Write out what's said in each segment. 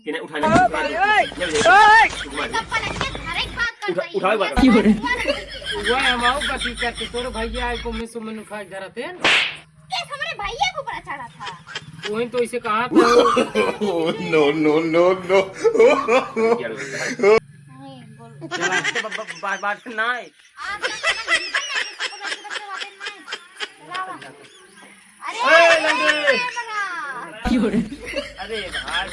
किने उठा ले उठाओ बात वो हम आओ कथी करते तोर भैया आई को मिसो में खा धरते केस हमरे भैया को बड़ा चढ़ा था। वही तो इसे कहा था नो नो नो नो नहीं बोल चला बात ना है आज का ए लंडे अरे भाई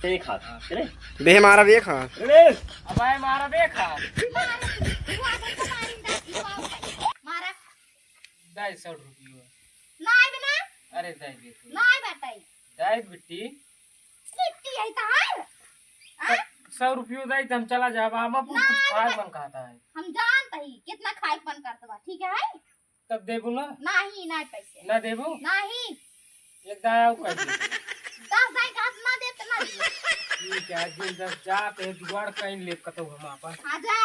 नहीं खाता चले बे हमारा भी खा अरे अब आए मारा देखा मारा 250 रुपये नाय बना अरे दाई देखो नाय बेटाई दाई बिट्टी कितनी है तार 100 रुपये दाई हम चला जाब हम अपन कुछ खाए बन खाता है हम जानत ही कितना खाएपन करत बा ठीक है तब देबू ना नहीं ना पैसे ना देबू नहीं एक दाया कर दे 10 दाई का ना देते ना ठीक है जिन दस जाते हैं जुगाड़ कहीं ले कतो हम आपन आजा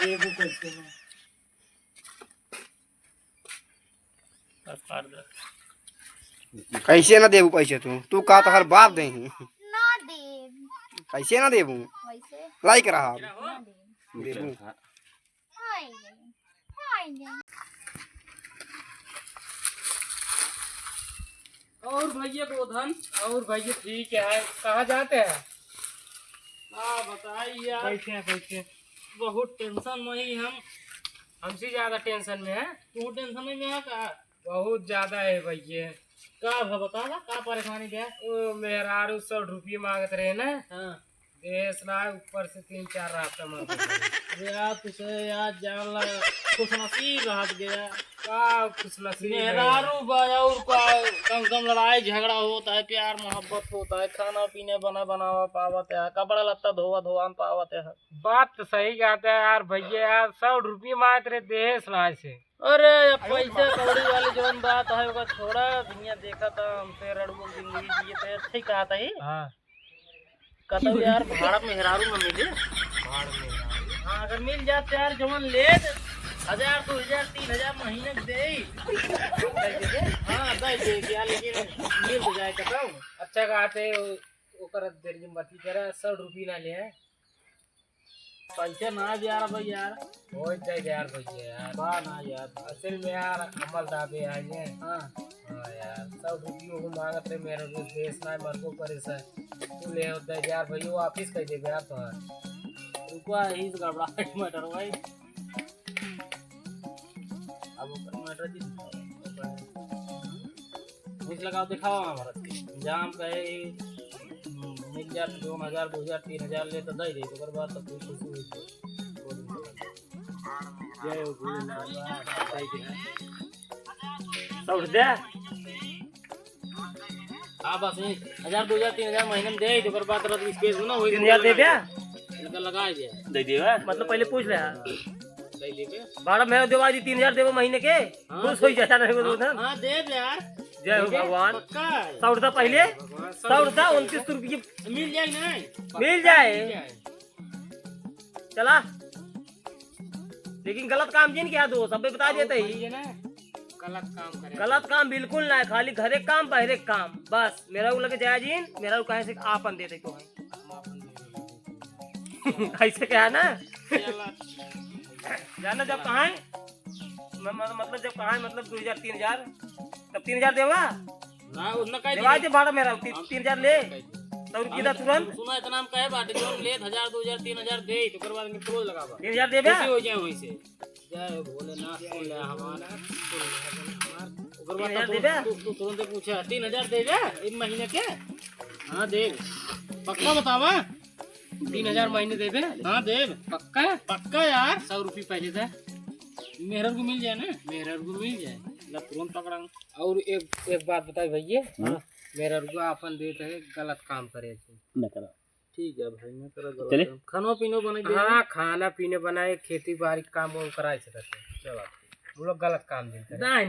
देबू कैसे ना बस कर दे कैसे ना देबू पैसे तू का तो हर बाप दे ना दे कैसे ना देबू वैसे लाइक रहा ना दे देबू हाय नहीं और भैया गोधन और भैया ठीक है कहाँ जाते हैं हाँ बताइए यार कैसे बहुत टेंशन में ही हम हमसे ज्यादा टेंशन में है तू टेंशन में है का बहुत ज्यादा है भैया का बता का परेशानी है ओ मेहरारू 100 रुपये मांगते रहे ना हाँ देश ना ऊपर से 3-4 रास्ता मार यार तुझे यार जान ला खुश नसीब रह गया का खुश नसीब मेहरारू और का कम कम लड़ाई झगड़ा होता है प्यार मोहब्बत होता है खाना पीने बनावा पावत है कपड़ा लत्ता धोवा पावत है बात तो सही कहता है यार भैया यार 100 रुपये मांगते रहे देश लाए से अरे पैसे कौड़ी वाली जो बात है वो थोड़ा दुनिया देखा था हमसे रड़बुल जिंदगी जिए थे ठीक कहा था ही हाँ कहता हूँ यार भाड़ा में हेरारू में मिले भाड़ में हाँ अगर मिल जाते यार जवन ले 1000 2000 3000 महीने दे हाँ दे दिया लेकिन मिल तो जाए कहता हूँ अच्छा कहते ओकर देर जिम बाती करे 100 रुपये ना ले पैसे ना यार भाई यार हो जाए यार भैया यार बा ना यार असल में यार अमल दाबे आए हाँ हाँ यार 100 रुपये को मांगते मेरे को देश ना मर को परेशान तू ले होता है यार भाई वो ऑफिस कह देगा यार तो रुका ही तो गड़बड़ा मटर भाई अब मटर जी मिस लगाओ दिखाओ हमारा जाम कहे मिल जाए 2000 2000 3000 ले तो दे दे तो बात तो कोई खुशी हुई जय हो भोलेनाथ सब दे हाँ बस 1000 2000 3000 महीने में दे तो बात तो स्पेस ना हो 3000 दे दे इनका लगा दे दे देबा मतलब पहले पूछ ले दे दे भाड़ा मैं देवा दी 3000 देबो महीने के खुश हो जाता नहीं तो हां दे दे यार जय हो भगवान 100 रुपया पहले 100 रुपया 29 रुपये मिल जाए ना मिल जाए चला लेकिन गलत काम जिन क्या दो सब बता देते ही गलत काम बिल्कुल ना है खाली घरे काम बहरे काम बस मेरा को लगे जाए जीन मेरा को कहे से आपन दे दे तो है ऐसे क्या है ना जाना जब कहाँ है मतलब जब कहाँ है मतलब 2000 3000 तब 3000 देगा ना उतना का देवा दे भाड़ा मेरा 3000 ले तो किधर तुरंत सुना इतना हम कहे बाटे जो ले 1000 2000 3000 दे तो कर बाद में क्लोज लगावा 3000 देबे हो जाए वहीं से जय भोलेनाथ सुन ले हमारा ओकर बाद तू तुरंत पूछे 3000 देबे एक महीने के हां दे पक्का बतावा 3000 महीने देबे हां दे पक्का यार 100 रुपये पहले दे मेहर को मिल जाए ना मेहर को मिल जाए ला तुरंत पकड़ा और एक बात बताई भैया मेरा रुआ अपन देते है गलत काम करे न करा ठीक है भाई मैं करा चले खाना पीना बनाए हाँ खाना पीने बनाए खेती बाड़ी काम वो कराए सकते चलो हम लोग गलत काम देते नहीं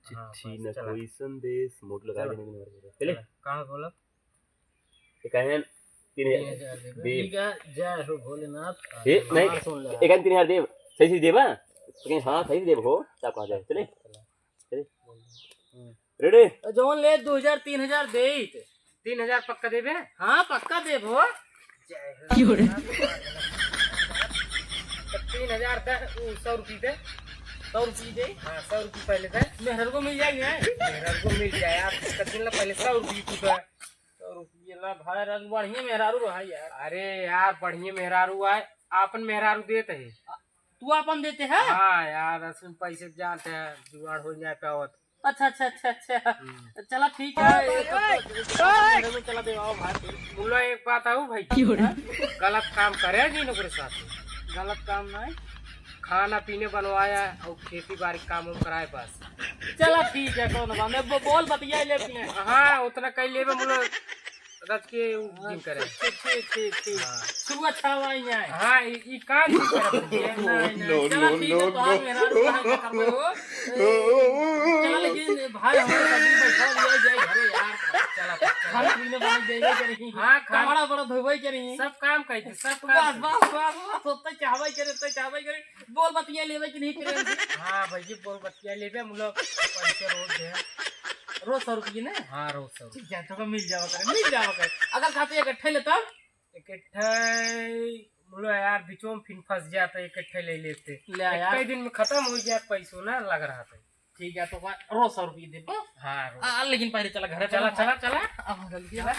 चिट्ठी न कोई संदेश मोट लगा देने के चले कहाँ बोला ये कहे 3000 ठीक है जय हो भोलेनाथ ए नहीं एक 3000 देव सही देवा लेकिन हाँ सही देव हो सब कहा जाए चले चले रेडी जोन ले 2000 3000 दे 3000 पक्का देबे? हाँ पक्का देबो। 3000 का 100 रुपये दे। 100 रुपये दे? हाँ 100 रुपये पहले दे। मेहर को मिल जाएंगे? मेहर को मिल जाए यार, दिन पहले 100 रुपये तू दे। 100 रुपये ला भाई रंग बढ़िया मेहरारू रहा यार। अरे यार बढ़िया मेहरारू है, आपन मेहरारू देते है। तू अपन देते है? हाँ यार असम पैसे जानते हैं, जुगाड़ हो जाए पावत। अच्छा अच्छा अच्छा अच्छा चला ठीक है। चला दे भाई। मुल्ला एक बात है भाई, गलत काम करे जी नौकरी साथ। गलत काम नहीं, खाना पीने बनवाया और खेती बाड़ी काम कराए बस। चला ठीक है कौन बात नहीं, बोल बतिया ले। हाँ उतना कह लेबे मुल्ला रच के दिन करे। ठीक ठीक ठीक सुबह अच्छा हुआ है। हाँ ई काम ठीक करे। नहीं चला ठीक है तो मेरा चला, लेकिन भाई हमारे सभी बैठा ले जाए घरे यार। चला खाना पीने बन देबे करी। हां खाना बड़ा धोबे करी, सब काम करी, सब बस बस बस सोते चाहबे करे तो चाहबे करे। बोल बतिया लेबे कि नहीं करे? हां भाई जी बोल बतिया लेबे, हम लोग पैसे रोज दे रोज 100 रुपये ना। हाँ रोज 100 ठीक है तो मिल जावा करे। अगर खाते इकट्ठे ले तब इकट्ठे बोलो यार बीचों में फिर फंस जाता, इकट्ठे ले लेते कई दिन में खत्म हो जाए पैसों ना लग रहा था। ठीक है तो रोज 100 रुपये दे। हाँ लेकिन पहले चला घर। चला चला चला अब जल्दी चला।